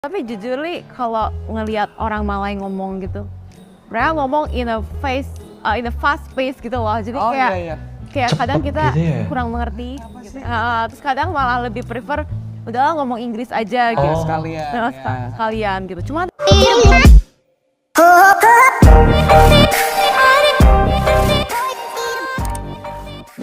Tapi jujur li, kalau ngelihat orang Malay ngomong gitu, mereka ngomong in a fast pace gitu loh. Jadi kayak kadang kita gitu ya? kurang mengerti. Terus kadang malah lebih prefer udahlah ngomong Inggris aja gitu. Sekalian. Sekalian gitu. Cuma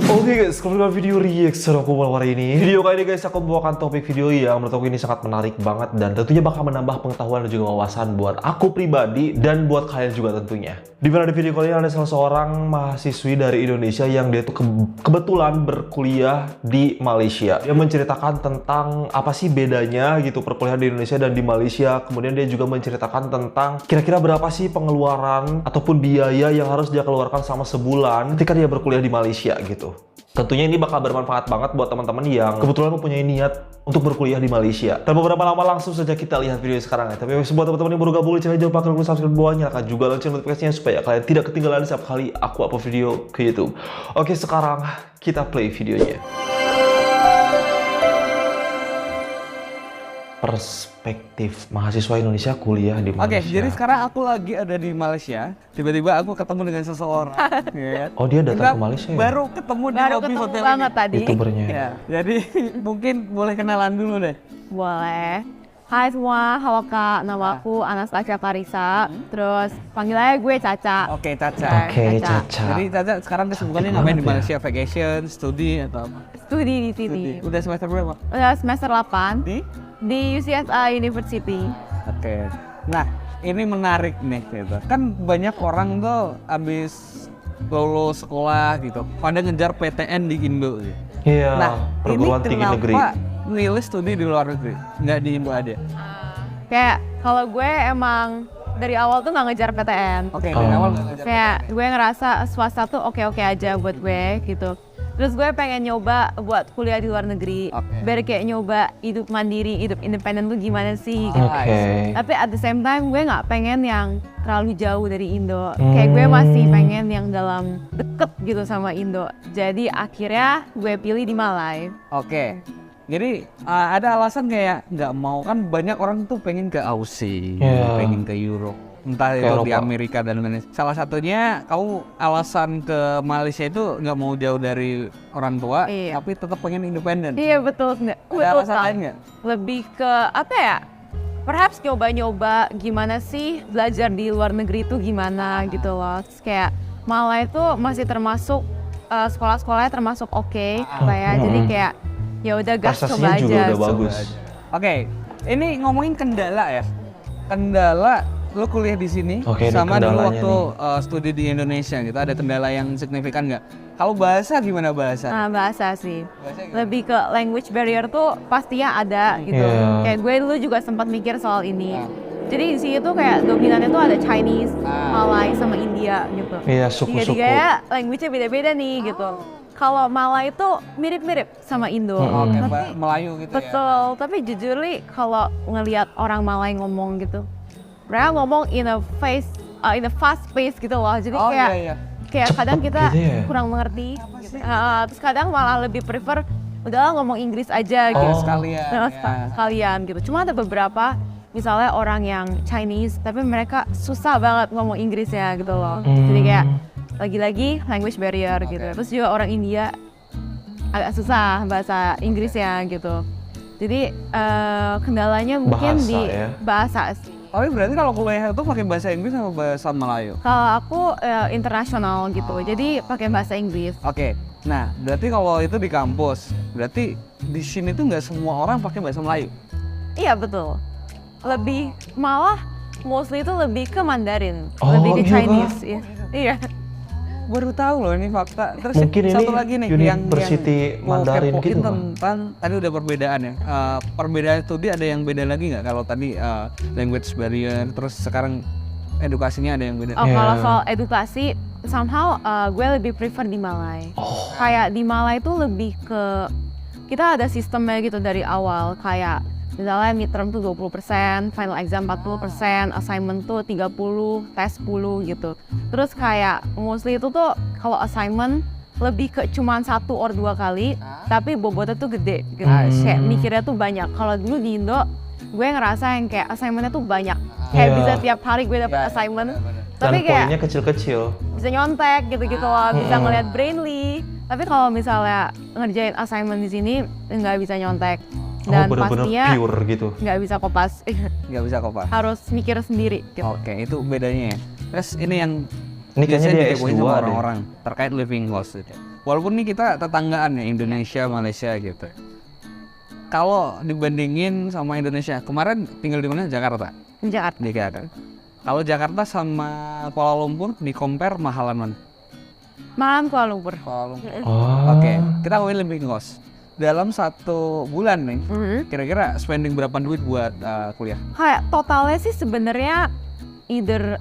Oke guys, kembali ke video reaction aku hari ini. Video kali ini guys, aku membawakan topik video yang menurut aku ini sangat menarik banget dan tentunya bakal menambah pengetahuan dan juga wawasan buat aku pribadi dan buat kalian juga tentunya. Dimana di video kali ini ada salah seorang mahasiswi dari Indonesia yang dia tuh kebetulan berkuliah di Malaysia. Dia menceritakan tentang apa sih bedanya gitu perkuliahan di Indonesia dan di Malaysia. Kemudian dia juga menceritakan tentang kira-kira berapa sih pengeluaran ataupun biaya yang harus dia keluarkan selama sebulan ketika dia berkuliah di Malaysia gitu. Tentunya ini bakal bermanfaat banget buat teman-teman yang kebetulan mempunyai niat untuk berkuliah di Malaysia. Dan beberapa lama langsung saja kita lihat video sekarang ya. Tapi buat teman-teman yang baru gabung di channel, jangan lupa klik subscribe di bawahnya, nyalakan juga lonceng notifikasinya supaya kalian tidak ketinggalan setiap kali aku upload video ke YouTube. Oke, sekarang kita play videonya. Perspektif mahasiswa Indonesia kuliah di Malaysia. Oke, jadi sekarang aku lagi ada di Malaysia. Tiba-tiba aku ketemu dengan seseorang. Ya. Oh, dia datang ke Malaysia ya? Baru ketemu di lobby hotel banget ini. tadi. YouTubernya. Ya, jadi mungkin boleh kenalan dulu deh. Boleh. Hai semua, halo Kak, nama aku Anastasia Clarissa. Terus panggil aja gue Caca. Oke, Caca. Oke, Caca. Caca. Jadi Caca sekarang kesibukannya Cantik ngapain di banget Malaysia? Vacation, studi atau apa? Studi di sini. Udah semester berapa? Udah semester 8 Di? di UCSI University. Oke. Nah, ini menarik nih gitu. Kan banyak orang tuh abis lulus sekolah gitu, pada ngejar PTN di Indo gitu. Iya, Nah, perguruan tinggi ini negeri. kenapa milih studi di luar negeri? Nggak di Indo aja? Kayak kalau gue emang dari awal tuh nggak ngejar PTN. Oke, dari awal nggak ngejar. Kayak gue ngerasa swasta tuh oke-oke aja buat gue gitu. Terus gue pengen nyoba buat kuliah di luar negeri. Oke. Biar kayak nyoba hidup mandiri, hidup independen tuh gimana sih gitu. Oke. Tapi at the same time gue nggak pengen yang terlalu jauh dari Indo. Kayak gue masih pengen yang dalam deket gitu sama Indo. Jadi akhirnya gue pilih di Malai. Oke. Jadi ada alasan kayak nggak mau, kan banyak orang tuh pengen ke Aussie, Iya. pengen ke Europe, entah Ke itu di Eropa. Amerika dan lain-lain. Salah satunya kamu alasan ke Malaysia itu nggak mau jauh dari orang tua, Iya. tapi tetap pengen independen. Iya betul. Ada Betul, alasan Kak. lain nggak? Lebih ke apa ya? Perhaps nyoba-nyoba gimana sih belajar di luar negeri itu gimana gitu loh. Terus kayak Malai itu masih termasuk sekolah-sekolahnya termasuk oke lah ya. Jadi kayak ya udah gas coba Prestasinya juga aja. udah bagus. Oke, ini ngomongin kendala ya. Kendala lo kuliah di sini Oke, ini sama dulu kendalanya waktu studi di Indonesia gitu. Ada kendala yang signifikan nggak? Kalau bahasa gimana bahasa? Nah, bahasa sih. Bahasa gimana? Lebih ke language barrier tuh pastinya ada gitu. Iya. Kayak gue dulu juga sempat mikir soal ini. Jadi di sini tuh kayak dominannya tuh ada Chinese, Malay sama India gitu. Iya, suku-suku. Tiga-tiganya language-nya beda-beda nih gitu. Kalau Malay itu mirip-mirip sama Indo. Oke, Tapi Melayu gitu ya. betul, tapi jujur li kalau ngelihat orang Malay ngomong gitu, mereka ngomong in a fast pace gitu loh. Jadi Oh kayak iya. kayak kadang kita gitu ya? kurang mengerti. Terus kadang malah lebih prefer udahlah ngomong Inggris aja gitu. Sekalian. Nah, Ya. sekalian gitu. Cuma ada beberapa misalnya orang yang Chinese tapi mereka susah banget ngomong Inggrisnya gitu loh. Jadi kayak lagi-lagi language barrier gitu. Terus juga orang India agak susah bahasa Inggrisnya gitu. Jadi kendalanya mungkin Bahasa, di ya? bahasa sih. Tapi berarti kalau kuliah itu pakai bahasa Inggris sama bahasa Melayu? Kalau aku internasional gitu, jadi pakai bahasa Inggris. Oke, nah berarti kalau itu di kampus, berarti di sini tuh nggak semua orang pakai bahasa Melayu? Iya betul. Lebih malah mostly itu lebih ke Mandarin, Oh, lebih ke iya, Chinese. Kak? Iya. Baru tahu loh ini fakta. Terus Mungkin ini satu lagi nih University yang mau Mandarin kepoin gitu, Bang. tentang tadi udah perbedaan ya. Perbedaan studi ada yang beda lagi nggak? Kalau tadi language barrier, terus sekarang edukasinya ada yang beda. Oh, Iya. kalau soal edukasi, somehow gue lebih prefer di Malay. Kayak di Malay itu lebih ke kita ada sistemnya gitu dari awal. Kayak misalnya midterm tuh 20%, final exam 40%, assignment tuh 30, tes 10 gitu. Terus kayak mostly itu tuh kalau assignment lebih ke cuman 1 or 2 kali, tapi bobotnya tuh gede gitu. Kayak mikirnya tuh banyak. Kalau dulu di Indo gue ngerasa yang kayak assignmentnya tuh banyak. Kayak Iya. bisa tiap hari gue dapet assignment. Dan Tapi kayak poinnya kecil-kecil. bisa nyontek gitu-gitu loh, bisa ngeliat Brainly. Tapi kalau misalnya ngerjain assignment di sini nggak bisa nyontek. Dan bener-bener pastinya pure gitu. nggak bisa kopas. Nggak bisa kok, Pak. Harus mikir sendiri gitu. Oke, itu bedanya ya. Terus ini yang Ini kayaknya biasanya dia dikepoin S2 sama deh. orang-orang terkait living cost gitu. Walaupun nih kita tetanggaan ya, Indonesia, Malaysia gitu. Kalau dibandingin sama Indonesia, kemarin tinggal di mana? Jakarta. Jakarta. Di Jakarta. Kalau Jakarta sama Kuala Lumpur di compare mahalan mana? Malam Kuala Lumpur. Kuala Lumpur. Oh. Oke, kita ngomongin living cost. Dalam 1 bulan nih, Mhm. kira-kira spending berapa duit buat kuliah? Kayak totalnya sih sebenarnya either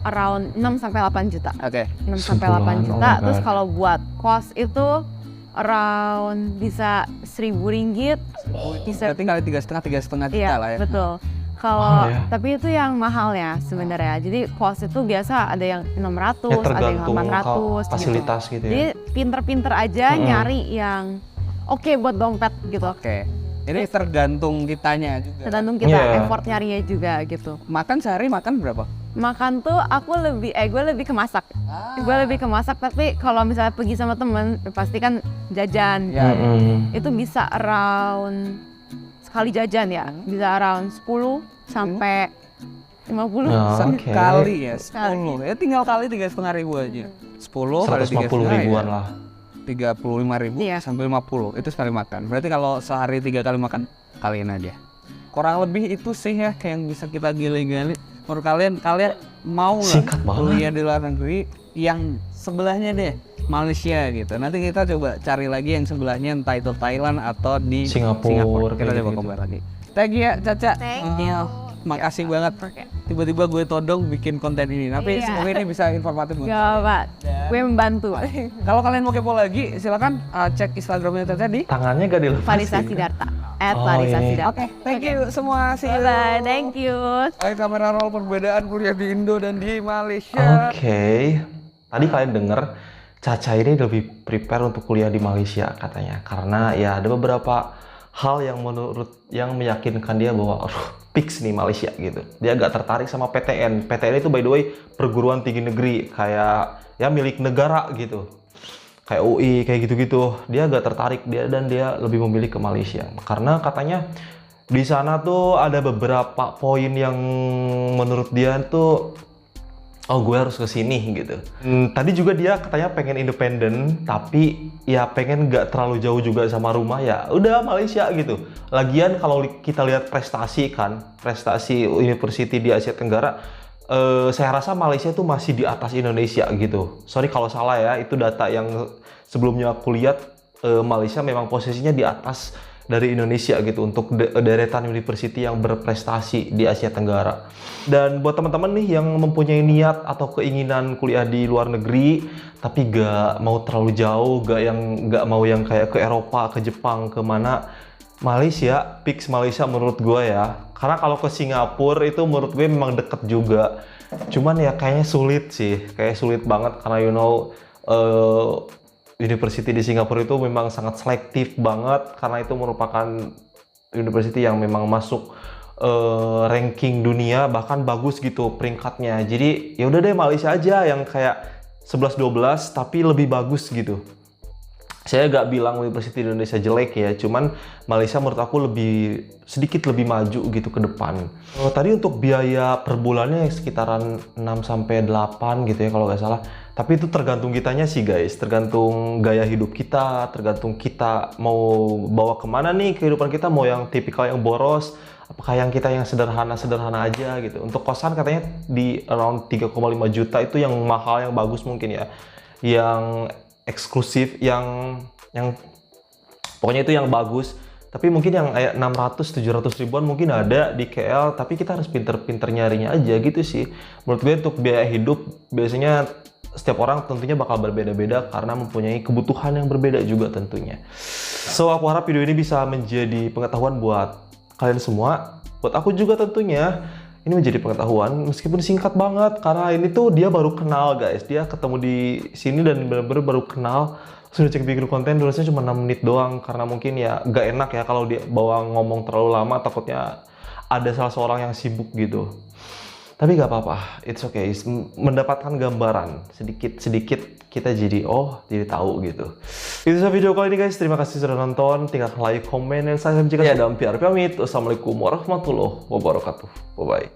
around 6 sampai 8 juta. Oke. 6 sampai Sebulan, 8 oh juta. my Terus God. kalau buat kos itu around bisa 1.000 ringgit. Bisa, Berarti kali 3,5 juta iya lah ya. betul. Kalau Mahal ya? tapi itu yang mahal ya sebenarnya. Jadi kos itu biasa ada yang 600, Ya ada yang tergantung 800 fasilitas gitu ya. Jadi pinter-pinter aja nyari yang oke buat dompet gitu. Oke. Ini tergantung kitanya juga. Tergantung kita Iya. effort nyarinya juga gitu. Makan sehari makan berapa? Makan tuh gue lebih ke masak. Gue lebih ke masak, tapi kalau misalnya pergi sama temen pasti kan jajan. Ya. Itu bisa around sekali jajan ya, bisa around 10 sampai 50. Nah, oke. Sekali ya, 10. Ya tinggal kali 3,5 aja. 10 kali 150 3,5 ribuan ya. lah. 35.000 Iya. sampai 50 itu sekali makan. Berarti kalau sehari 3 kali makan, kaliin aja. Kurang lebih itu sih ya kayak yang bisa kita gali-gali. Menurut kalian mau Singkat nggak banget. kuliah di luar negeri yang sebelahnya deh Malaysia gitu. Nanti kita coba cari lagi yang sebelahnya entah itu Thailand atau di Singapura, Kita kayak coba gitu. compare lagi. Thank you ya Caca. Thank you. Makasih banget. Tiba-tiba gue todong bikin konten ini. Tapi Iya. semoga ini bisa informatif buat Gak apa, gue membantu. kalau kalian mau kepo lagi, silakan cek Instagramnya Tete di. Tangannya gak dilepas. Larissa gitu. Sidarta. Oh, Larissa ini. Sidarta. Thank you semua. See you. Bye, thank you. Ayo kamera roll perbedaan kuliah di Indo dan di Malaysia. Oke. Tadi kalian denger Caca ini lebih prepare untuk kuliah di Malaysia katanya. Karena ya ada beberapa hal yang meyakinkan dia bahwa fix nih Malaysia gitu. Dia agak tertarik sama PTN. PTN itu by the way perguruan tinggi negeri kayak ya milik negara gitu. Kayak UI kayak gitu-gitu. Dia agak tertarik dan dia lebih memilih ke Malaysia. Karena katanya di sana tuh ada beberapa poin yang menurut dia tuh oh gue harus ke sini gitu. Tadi juga dia katanya pengen independen, tapi ya pengen nggak terlalu jauh juga sama rumah ya. Udah Malaysia gitu. Lagian kalau kita lihat prestasi university di Asia Tenggara, saya rasa Malaysia tuh masih di atas Indonesia gitu. Sorry kalau salah ya, itu data yang sebelumnya aku lihat Malaysia memang posisinya di atas dari Indonesia gitu untuk deretan university yang berprestasi di Asia Tenggara. Dan buat teman-teman nih yang mempunyai niat atau keinginan kuliah di luar negeri tapi gak mau terlalu jauh, gak mau yang kayak ke Eropa, ke Jepang, kemana, Malaysia, fix Malaysia menurut gue ya. Karena kalau ke Singapura itu menurut gue memang deket juga. Cuman ya kayaknya sulit sih, kayak sulit banget karena University di Singapura itu memang sangat selektif banget karena itu merupakan university yang memang masuk ranking dunia, bahkan bagus gitu peringkatnya. Jadi ya udah deh Malaysia aja yang kayak 11-12 tapi lebih bagus gitu. Saya gak bilang University di Indonesia jelek ya, cuman Malaysia menurut aku sedikit lebih maju gitu ke depan. Tadi untuk biaya per bulannya sekitaran 6-8 gitu ya kalau nggak salah. Tapi itu tergantung kitanya sih guys, tergantung gaya hidup kita, tergantung kita mau bawa kemana nih kehidupan kita, mau yang tipikal yang boros, apakah yang kita yang sederhana aja gitu. Untuk kosan katanya di around 3,5 juta itu yang mahal, yang bagus mungkin ya, yang eksklusif, yang pokoknya itu yang bagus. Tapi mungkin yang kayak 600-700 ribuan mungkin ada di KL, tapi kita harus pinter-pinter nyarinya aja gitu sih. Menurut gue untuk biaya hidup biasanya setiap orang tentunya bakal berbeda-beda karena mempunyai kebutuhan yang berbeda juga tentunya. So aku harap video ini bisa menjadi pengetahuan buat kalian semua. Buat aku juga tentunya ini menjadi pengetahuan meskipun singkat banget karena ini tuh dia baru kenal guys. Dia ketemu di sini dan benar-benar baru kenal. Sudah cek bikin konten durasinya cuma 6 menit doang karena mungkin ya gak enak ya kalau dia bawa ngomong terlalu lama, takutnya ada salah seorang yang sibuk gitu. Tapi gak apa-apa, it's okay. Mendapatkan gambaran sedikit-sedikit kita jadi tahu gitu. Itu saja video kali ini guys. Terima kasih sudah nonton. Tinggalkan like, komen, dan subscribe jika sudah hampir. Pamit. Wassalamualaikum warahmatullahi wabarakatuh. Bye bye.